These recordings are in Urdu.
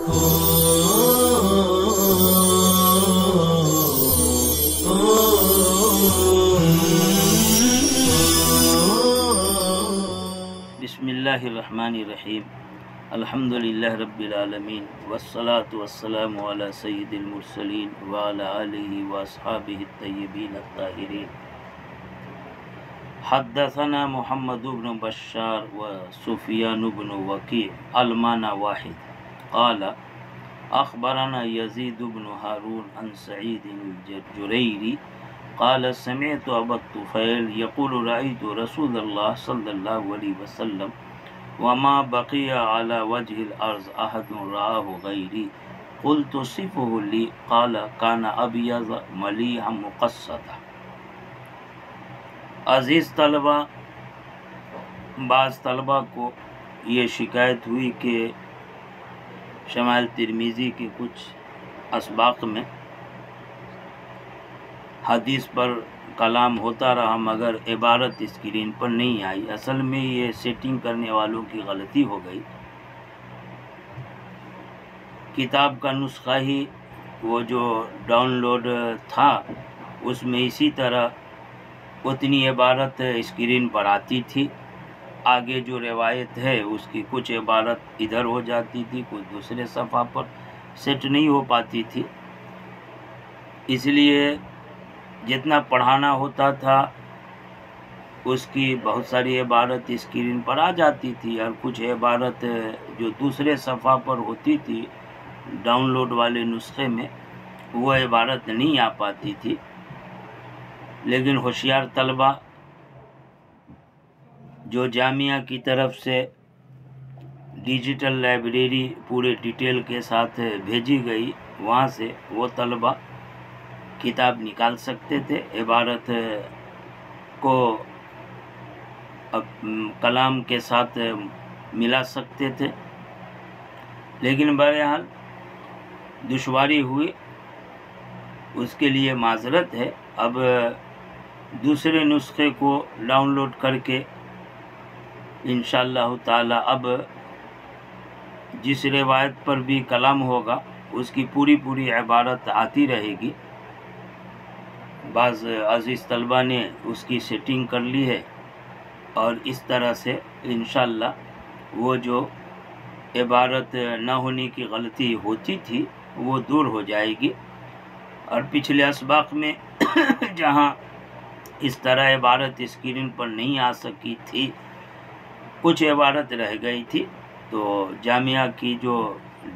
بسم اللہ الرحمن الرحیم الحمدللہ رب العالمین والصلاة والسلام علی سید المرسلین وعلی آلہ واصحابہ الطیبین الطاہرین. حدثنا محمد بن بشار و سفیان بن وکیع المعنى واحد قال اخبرنا یزید بن ہارون عن سعید الجریری قال سمعت ابا الطفیل یقول رأیت رسول اللہ صلی اللہ علیہ وسلم وما بقی على وجه الارض احد رآه غیری قلت صفه لی قال كان ابیض ملیحا مقصدا. عزیز طلبہ، بعض طلبہ کو یہ شکایت ہوئی کہ شمائل ترمذی کے کچھ اسباق میں حدیث پر کلام ہوتا رہا مگر عبارت اسکرین پر نہیں آئی. اصل میں یہ سیٹنگ کرنے والوں کی غلطی ہو گئی. کتاب کا نسخہ ہی وہ جو ڈاؤن لوڈ تھا اس میں اسی طرح اتنی عبارت اسکرین پر آتی تھی. آگے جو روایت ہے اس کی کچھ عبارت ادھر ہو جاتی تھی، کچھ دوسرے صفحہ پر سیٹ نہیں ہو پاتی تھی. اس لیے جتنا پڑھانا ہوتا تھا اس کی بہت ساری عبارت اسکرین پر آ جاتی تھی اور کچھ عبارت جو دوسرے صفحہ پر ہوتی تھی ڈاؤن لوڈ والے نسخے میں وہ عبارت نہیں آ پاتی تھی. لیکن ہوشیار طلبہ جو جامعہ کی طرف سے ڈیجیٹل لائبریری پورے ڈیٹیل کے ساتھ بھیجی گئی وہاں سے وہ طلبہ کتاب نکال سکتے تھے، عبارت کو کلام کے ساتھ ملا سکتے تھے. لیکن بہرحال دشواری ہوئی، اس کے لیے معذرت ہے. اب دوسرے نسخے کو ڈاؤن لوڈ کر کے انشاءاللہ تعالی اب جس روایت پر بھی کلام ہوگا اس کی پوری عبارت آتی رہے گی. بعض عزیز طلبہ نے اس کی سیٹنگ کر لی ہے اور اس طرح سے انشاءاللہ وہ جو عبارت نہ ہونے کی غلطی ہوتی تھی وہ دور ہو جائے گی. اور پچھلے اسباق میں جہاں اس طرح عبارت اسکرین پر نہیں آ سکی تھی، کچھ عبارت رہ گئی تھی، تو جامعہ کی جو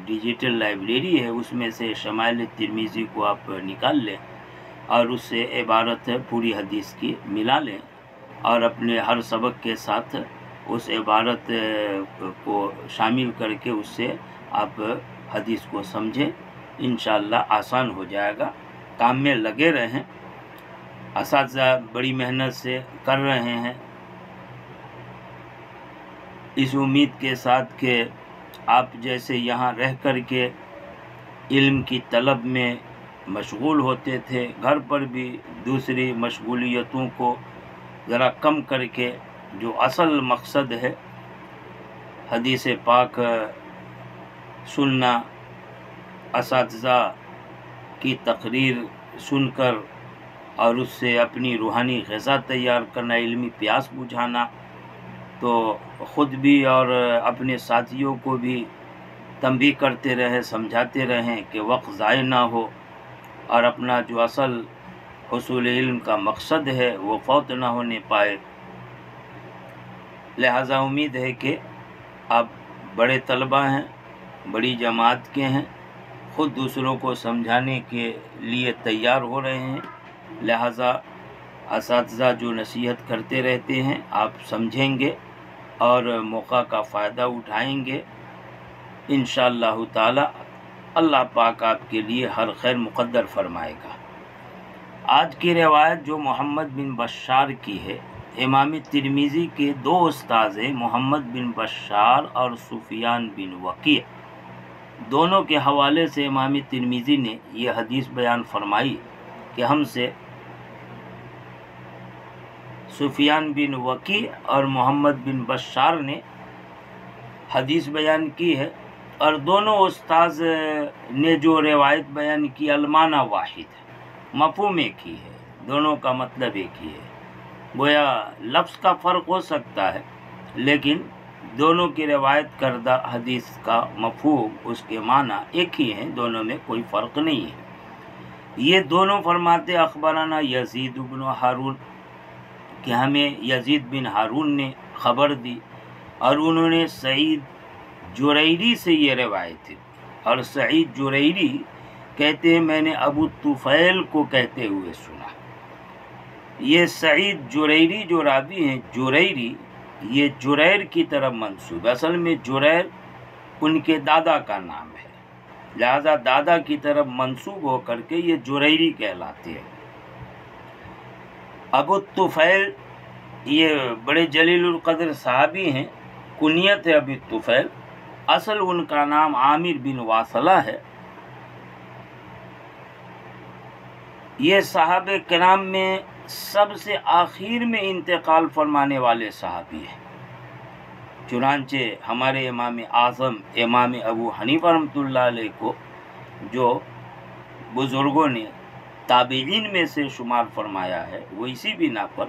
ڈیجیٹل لائبریری ہے اس میں سے شمائل ترمذی کو آپ نکال لیں اور اس سے عبارت پوری حدیث کی ملا لیں اور اپنے ہر سبق کے ساتھ اس عبارت کو شامل کر کے اس سے آپ حدیث کو سمجھیں. انشاءاللہ آسان ہو جائے گا. کام میں لگے رہیں، اساتذہ بڑی محنت سے کر رہے ہیں اس امید کے ساتھ کہ آپ جیسے یہاں رہ کر کے علم کی طلب میں مشغول ہوتے تھے، گھر پر بھی دوسری مشغولیتوں کو ذرا کم کر کے جو اصل مقصد ہے حدیث پاک سننا، اساتذہ کی تقریر سن کر اور اس سے اپنی روحانی غذا تیار کرنا، علمی پیاس بجھانا، تو خود بھی اور اپنے ساتھیوں کو بھی تنبیہ کرتے رہیں، سمجھاتے رہیں کہ وقت ضائع نہ ہو اور اپنا جو اصل حصول علم کا مقصد ہے وہ فوت نہ ہونے پائے. لہذا امید ہے کہ آپ بڑے طلبہ ہیں، بڑی جماعت کے ہیں، خود دوسروں کو سمجھانے کے لیے تیار ہو رہے ہیں. لہذا اساتذہ جو نصیحت کرتے رہتے ہیں آپ سمجھیں گے اور موقع کا فائدہ اٹھائیں گے. انشاءاللہ تعالی اللہ پاک آپ کے لیے ہر خیر مقدر فرمائے گا. آج کی روایت جو محمد بن بشار کی ہے، امام ترمذی کے دو استاذ ہیں محمد بن بشار اور سفیان بن وکیع، دونوں کے حوالے سے امام ترمذی نے یہ حدیث بیان فرمائی کہ ہم سے سفیان بن وکیع اور محمد بن بشار نے حدیث بیان کی ہے اور دونوں استاذ نے جو روایت بیان کی المعنی واحد ہے، مفہوم ایک ہی ہے، دونوں کا مطلب ایک ہی ہے۔ گویا لفظ کا فرق ہو سکتا ہے لیکن دونوں کی روایت کردہ حدیث کا مفہوم، اس کے معنی ایک ہی ہیں، دونوں میں کوئی فرق نہیں ہے۔ یہ دونوں فرماتے اخبرنا یزید بن ہارون کہ ہمیں یزید بن ہارون نے خبر دی، اور انہوں نے سعید جریری سے یہ روایت ہے، اور سعید جریری کہتے ہیں میں نے ابو طفیل کو کہتے ہوئے سنا۔ یہ سعید جریری جو راوی ہیں، جریری، یہ جریر کی طرف منسوب، اصل میں جریر ان کے دادا کا نام ہے، لہذا دادا کی طرف منسوب ہو کر کے یہ جریری کہلاتے ہیں۔ ابو طفیل یہ بڑے جلیل القدر صحابی ہیں، کنیت ہے ابو طفیل، اصل ان کا نام عامر بن واصلہ ہے۔ یہ صحابہ کرام میں سب سے آخر میں انتقال فرمانے والے صحابی ہیں، چنانچہ ہمارے امام اعظم امام ابو حنیفہ رحمۃ اللہ علیہ کو جو بزرگوں نے تابعین میں سے شمار فرمایا ہے، وہ اسی بنا پر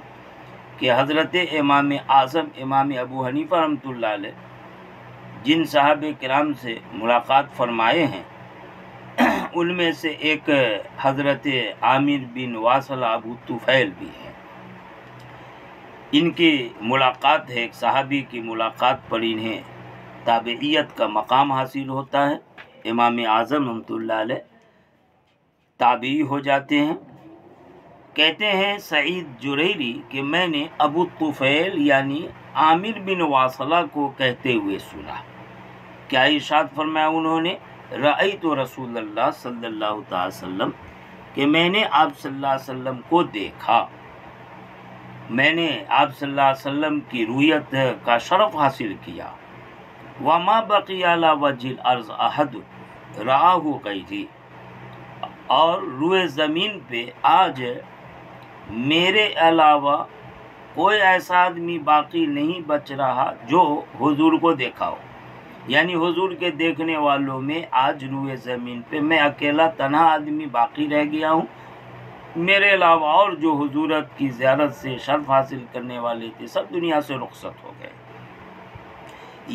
کہ حضرت امام اعظم امام ابو حنیفہ رحمۃ اللہ علیہ جن صحابہ کرام سے ملاقات فرمائے ہیں ان میں سے ایک حضرت عامر بن واصلہ ابو طفیل بھی ہے۔ ان کی ملاقات ہے، ایک صحابی کی ملاقات پر انہیں تابعیت کا مقام حاصل ہوتا ہے، امام اعظم رحمۃ اللہ علیہ تابعی ہو جاتے ہیں۔ کہتے ہیں سعید جریری کہ میں نے ابو طفیل یعنی عامر بن واصلہ کو کہتے ہوئے سنا۔ کیا ارشاد فرمایا انہوں نے؟ رأیت رسول اللہ صلی اللہ تعالی وسلم، کہ میں نے آپ صلی اللہ علیہ وسلم کو دیکھا، میں نے آپ صلی اللہ علیہ وسلم کی رؤیت کا شرف حاصل کیا۔ وما بقی علی وجہ الارض احد رآہ غیری، اور روئے زمین پہ آج میرے علاوہ کوئی ایسا آدمی باقی نہیں بچ رہا جو حضور کو دیکھا ہو، یعنی حضور کے دیکھنے والوں میں آج روئے زمین پہ میں اکیلا تنہا آدمی باقی رہ گیا ہوں، میرے علاوہ اور جو حضورت کی زیارت سے شرف حاصل کرنے والے تھے سب دنیا سے رخصت ہو گئے۔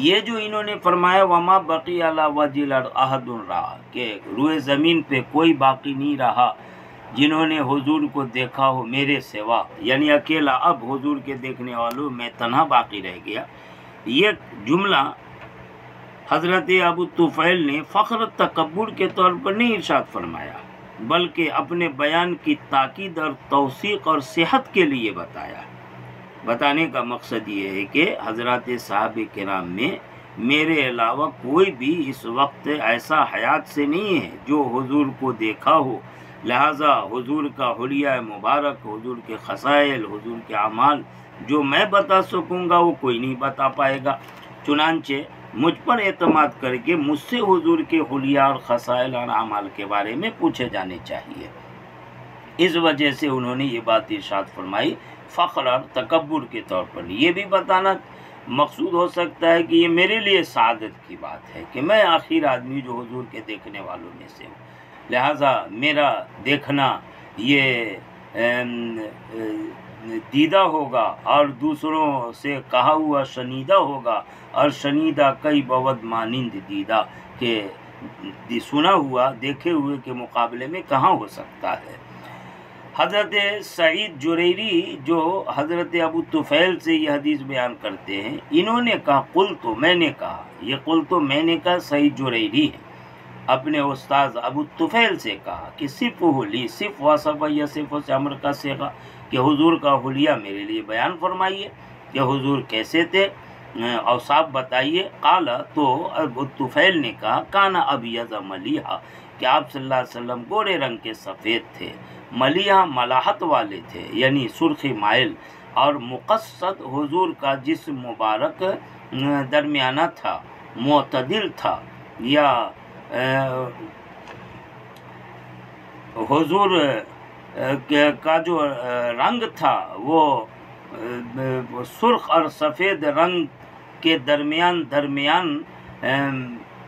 یہ جو انہوں نے فرمایا وما بقی علی وجہ الارض احد رآہ، کہ روئے زمین پہ کوئی باقی نہیں رہا جنہوں نے حضور کو دیکھا ہو میرے سوا، یعنی اکیلا اب حضور کے دیکھنے والوں میں تنہا باقی رہ گیا، یہ جملہ حضرت ابو طفیل نے فخر تکبر کے طور پر نہیں ارشاد فرمایا، بلکہ اپنے بیان کی تاکید اور توثیق اور صحت کے لیے بتایا۔ بتانے کا مقصد یہ ہے کہ حضرات صحابہ کرام میں میرے علاوہ کوئی بھی اس وقت ایسا حیات سے نہیں ہے جو حضور کو دیکھا ہو، لہٰذا حضور کا حلیہ مبارک، حضور کے خصائل، حضور کے اعمال جو میں بتا سکوں گا وہ کوئی نہیں بتا پائے گا، چنانچہ مجھ پر اعتماد کر کے مجھ سے حضور کے حلیہ اور خصائل اور اعمال کے بارے میں پوچھے جانے چاہیے۔ اس وجہ سے انہوں نے یہ بات ارشاد فرمائی فخر اور تکبر کے طور پر۔ یہ بھی بتانا مقصود ہو سکتا ہے کہ یہ میرے لیے سعادت کی بات ہے کہ میں آخر آدمی جو حضور کے دیکھنے والوں میں سے ہوں، لہٰذا میرا دیکھنا یہ دیدہ ہوگا اور دوسروں سے کہا ہوا شنیدہ ہوگا، اور شنیدہ کئی بود مانند دیدہ، کہ سنا ہوا دیکھے ہوئے کے مقابلے میں کہاں ہو سکتا ہے۔ حضرت سعید جریری جو حضرت ابو طفیل سے یہ حدیث بیان کرتے ہیں، انہوں نے کہا قلت، میں نے کہا، یہ قلت میں نے کہا سعید جریری ہے، اپنے استاذ ابو طفیل سے کہا کہ صفہ لی، صف وصف یا صف سے امر کا صیغہ، کہ حضور کا حلیہ میرے لیے بیان فرمائیے کہ حضور کیسے تھے، اوصاف بتائیے۔ قال، تو ابو طفیل نے کہا کانا ابیض ملیحا، کہ آپ صلی اللہ علیہ وسلم گورے رنگ کے سفید تھے، ملیحا ملاحت والے تھے یعنی سرخی مائل، اور مقصد حضور کا جسم مبارک درمیانہ تھا، معتدل تھا، یا حضور کا جو رنگ تھا وہ سرخ اور سفید رنگ کے درمیان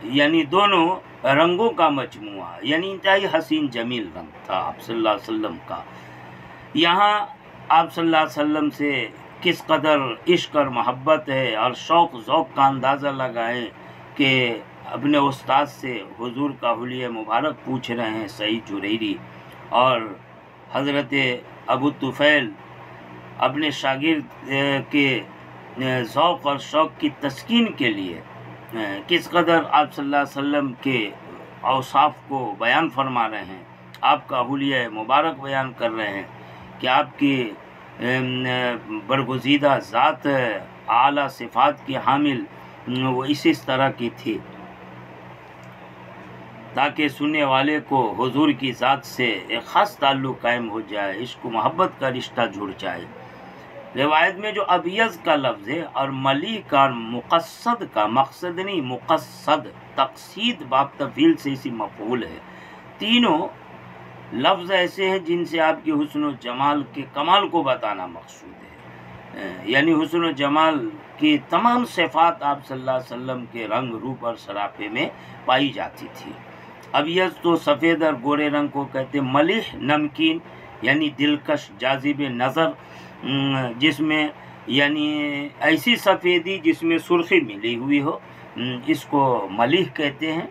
یعنی دونوں رنگوں کا مجموعہ، یعنی انتہائی حسین جمیل رنگ تھا آپ صلی اللہ علیہ وسلم کا۔ یہاں آپ صلی اللہ علیہ وسلم سے کس قدر عشق اور محبت ہے اور شوق ذوق کا اندازہ لگائیں کہ اپنے استاد سے حضور کا حلیہ مبارک پوچھ رہے ہیں سعید جریری، اور حضرت ابو طفیل اپنے شاگرد کے ذوق اور شوق کی تسکین کے لیے کس قدر آپ صلی اللہ علیہ وسلم کے اوصاف کو بیان فرما رہے ہیں، آپ کا حلیہ مبارک بیان کر رہے ہیں کہ آپ کی برگزیدہ ذات اعلیٰ صفات کی حامل وہ اسی طرح کی تھی، تاکہ سننے والے کو حضور کی ذات سے ایک خاص تعلق قائم ہو جائے، عشق و محبت کا رشتہ جڑ جائے۔ روایت میں جو ابیض کا لفظ ہے اور ملیح کا اور مقصد کا، مقصد نہیں مقصد، تقصید باب تفعیل سے اسی مفعول ہے، تینوں لفظ ایسے ہیں جن سے آپ کی حسن و جمال کے کمال کو بتانا مقصود ہے، یعنی حسن و جمال کی تمام صفات آپ صلی اللہ علیہ وسلم کے رنگ روپ اور سراپے میں پائی جاتی تھی۔ ابیض تو سفید اور گورے رنگ کو کہتے ہیں، ملیح نمکین یعنی دلکش جاذب نظر، جس میں یعنی ایسی سفیدی جس میں سرخی ملی ہوئی ہو، اس کو ملیح کہتے ہیں،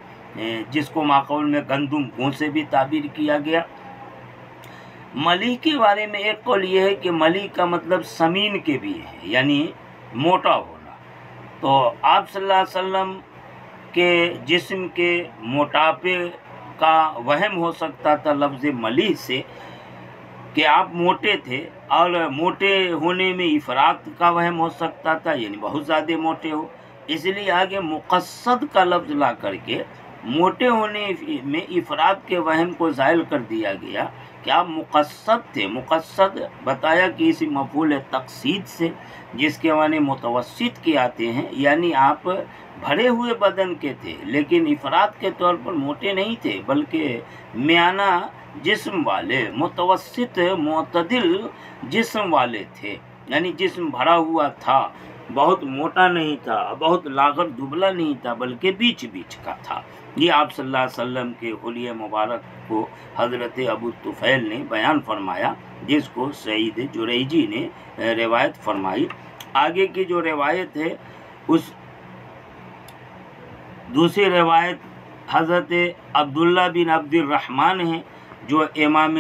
جس کو ماقول میں گندم گوں سے بھی تعبیر کیا گیا۔ ملیح کے بارے میں ایک قول یہ ہے کہ ملیح کا مطلب سمین کے بھی ہے، یعنی موٹا ہونا، تو آپ صلی اللہ علیہ وسلم کے جسم کے موٹاپے کا وہم ہو سکتا تھا لفظ ملیح سے کہ آپ موٹے تھے، اور موٹے ہونے میں افراط کا وہم ہو سکتا تھا، یعنی بہت زیادہ موٹے ہو، اس لیے آگے مقصد کا لفظ لا کر کے موٹے ہونے میں افراط کے وہم کو زائل کر دیا گیا کہ آپ مقصد تھے۔ مقصد بتایا کہ اسی مفعول تقصید سے، جس کے معنی متوسط کے آتے ہیں، یعنی آپ بھرے ہوئے بدن کے تھے لیکن افراد کے طور پر موٹے نہیں تھے، بلکہ میانہ جسم والے، متوسط معتدل جسم والے تھے، یعنی جسم بھرا ہوا تھا، بہت موٹا نہیں تھا، بہت لاغر دبلا نہیں تھا، بلکہ بیچ بیچ کا تھا۔ یہ آپ صلی اللہ علیہ وسلم کے حلیہ مبارک کو حضرت ابو طفیل نے بیان فرمایا، جس کو سعید جریجی نے روایت فرمائی۔ آگے کی جو روایت ہے، اس دوسری روایت حضرت عبداللہ بن عبد الرحمن ہیں، جو امام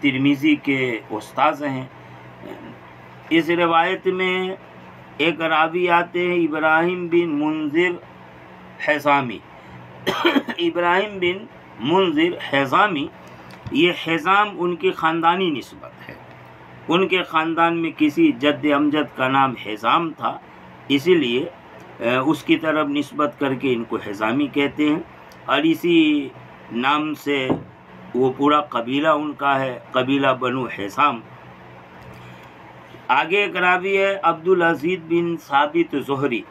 ترمذی کے استاذ ہیں۔ اس روایت میں ایک راوی آتے ہیں ابراہیم بن منذر حزامی۔ ابراہیم بن منذر حزامی، یہ حزام ان کی خاندانی نسبت ہے، ان کے خاندان میں کسی جد امجد کا نام حزام تھا، اسی لیے اس کی طرف نسبت کر کے ان کو حزامی کہتے ہیں، اور اسی نام سے وہ پورا قبیلہ ان کا ہے، قبیلہ بنو حزام۔ آگے ایک راوی ہے عبدالعزیز بن ثابت زہری۔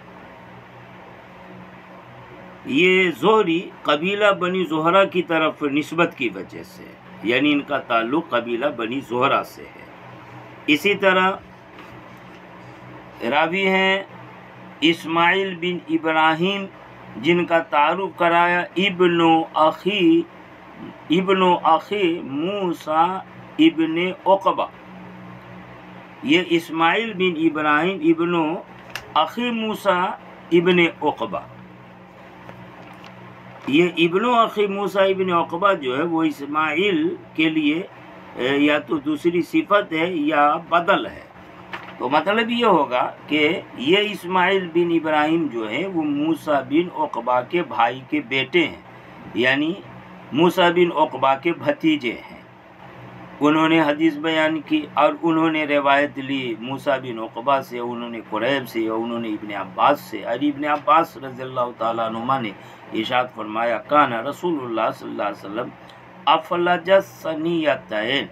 یہ زہری قبیلہ بنی زہرہ کی طرف نسبت کی وجہ سے، یعنی ان کا تعلق قبیلہ بنی زہرہ سے ہے۔ اسی طرح راوی ہیں اسماعیل بن ابراہیم، جن کا تعارف کرایا ابن اخی موسیٰ ابن عقبہ۔ یہ اسماعیل بن ابراہیم ابن اخی موسیٰ ابن عقبہ، یہ ابن اخی موسیٰ ابن عقبہ جو ہے وہ اسماعیل کے لیے یا تو دوسری صفت ہے یا بدل ہے، تو مطلب یہ ہوگا کہ یہ اسماعیل بن ابراہیم جو ہے وہ موسیٰ بن عقبہ کے بھائی کے بیٹے ہیں، یعنی موسیٰ بن عقبہ کے بھتیجے ہیں۔ انہوں نے حدیث بیان کی اور انہوں نے روایت لی موسیٰ بن عقبہ سے، انہوں نے قریب سے، انہوں نے ابن عباس سے، اور ابن عباس رضی اللہ تعالیٰ عنہما نے ارشاد فرمایا کان رسول اللہ صلی اللہ علیہ وسلم افلج الثنیتین،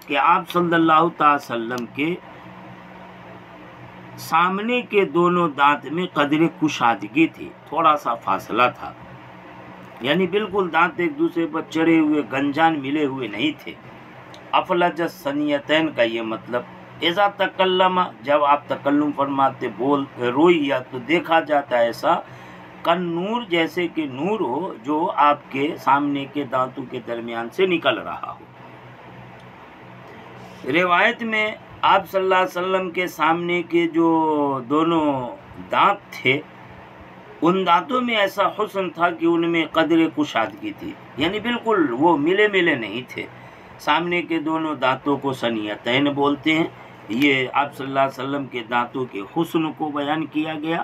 کہ آپ صلی اللہ تعالی وسلم کے سامنے کے دونوں دانت میں قدر کشادگی تھی، تھوڑا سا فاصلہ تھا، یعنی بالکل دانت ایک دوسرے پر چڑھے ہوئے گنجان ملے ہوئے نہیں تھے۔ افلج الثنیتین کا یہ مطلب اذا تکلم، جب آپ تکلم فرماتے، بول روئی یا تو دیکھا جاتا ایسا کن نور، جیسے کہ نور ہو جو آپ کے سامنے کے دانتوں کے درمیان سے نکل رہا ہو۔ روایت میں آپ صلی اللہ علیہ وسلم کے سامنے کے جو دونوں دانت تھے، ان دانتوں میں ایسا حسن تھا کہ ان میں قدر کشادگی تھی، یعنی بالکل وہ ملے ملے نہیں تھے۔ سامنے کے دونوں دانتوں کو ثنیتین بولتے ہیں۔ یہ آپ صلی اللہ علیہ وسلم کے دانتوں کے حسن کو بیان کیا گیا،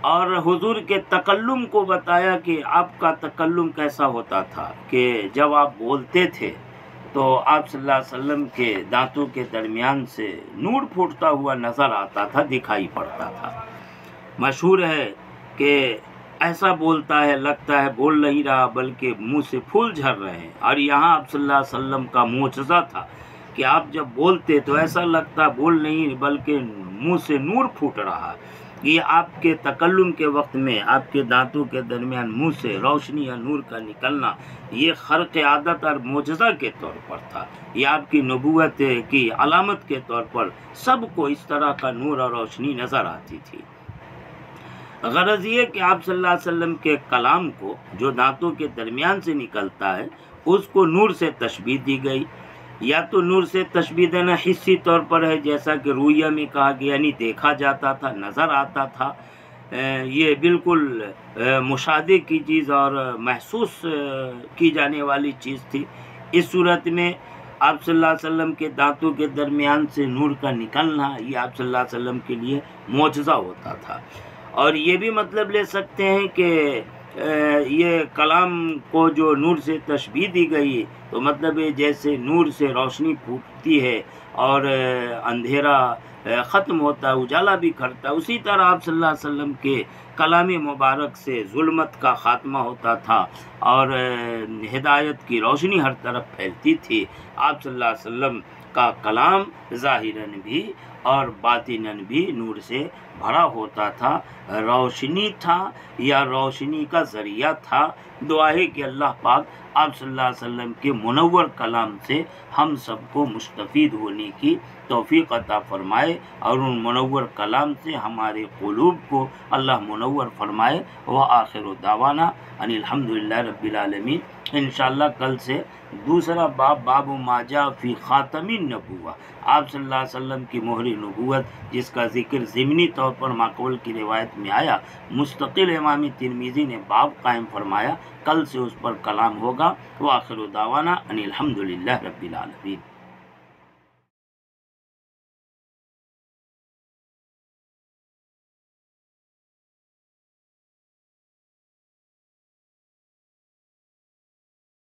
اور حضور کے تکلم کو بتایا کہ آپ کا تکلم کیسا ہوتا تھا، کہ جب آپ بولتے تھے تو آپ صلی اللہ علیہ وسلم کے دانتوں کے درمیان سے نور پھوٹتا ہوا نظر آتا تھا، دکھائی پڑتا تھا۔ مشہور ہے کہ ایسا بولتا ہے، لگتا ہے بول نہیں رہا بلکہ منہ سے پھول جھر رہے ہیں۔ اور یہاں آپ صلی اللہ علیہ وسلم کا معجزہ تھا کہ آپ جب بولتے تو ایسا لگتا بول نہیں بلکہ منہ سے نور پھوٹ رہا۔ یہ آپ کے تکلم کے وقت میں آپ کے دانتوں کے درمیان منہ سے روشنی یا نور کا نکلنا، یہ خرق عادت اور معجزہ کے طور پر تھا۔ یہ آپ کی نبوت کی علامت کے طور پر سب کو اس طرح کا نور اور روشنی نظر آتی تھی۔ غرض یہ کہ آپ صلی اللہ علیہ وسلم کے کلام کو جو دانتوں کے درمیان سے نکلتا ہے، اس کو نور سے تشبیہ دی گئی۔ یا تو نور سے تشبیہ دینا حصی طور پر ہے، جیسا کہ رویہ میں کہا گیا، یعنی دیکھا جاتا تھا، نظر آتا تھا، یہ بالکل مشاہدے کی چیز اور محسوس کی جانے والی چیز تھی۔ اس صورت میں آپ صلی اللہ علیہ وسلم کے دانتوں کے درمیان سے نور کا نکلنا، یہ آپ صلی اللہ علیہ وسلم کے لیے معجزہ ہوتا تھا۔ اور یہ بھی مطلب لے سکتے ہیں کہ یہ کلام کو جو نور سے تشبیہ دی گئی تو مطلب ہے جیسے نور سے روشنی پھوٹتی ہے اور اندھیرا ختم ہوتا ہے، اجالا بھی کرتا ہے، اسی طرح آپ صلی اللہ علیہ وسلم کے کلام مبارک سے ظلمت کا خاتمہ ہوتا تھا اور ہدایت کی روشنی ہر طرف پھیلتی تھی۔ آپ صلی اللہ علیہ وسلم کا کلام ظاہراً بھی اور باطناً بھی نور سے بھرا ہوتا تھا، روشنی تھا یا روشنی کا ذریعہ تھا۔ دعا ہے کہ اللہ پاک آپ صلی اللہ علیہ وسلم کے منور کلام سے ہم سب کو مستفید ہونے کی توفیق عطا فرمائے، اور ان منور کلام سے ہمارے قلوب کو اللہ منور فرمائے۔ وآخر دعوانا ان الحمدللہ رب العالمین۔ انشاءاللہ کل سے دوسرا باب ما جاء فی خاتم النبوہ، آپ صلی اللہ علیہ وسلم کی مہر نبوت جس کا ذکر ضمنی طور پر ماقبل کی روایت میں آیا، مستقل امام ترمذی نے باب قائم فرمایا، کل سے اس پر کلام ہوگا۔ وآخر دعوانا ان الحمدللہ رب العالمین۔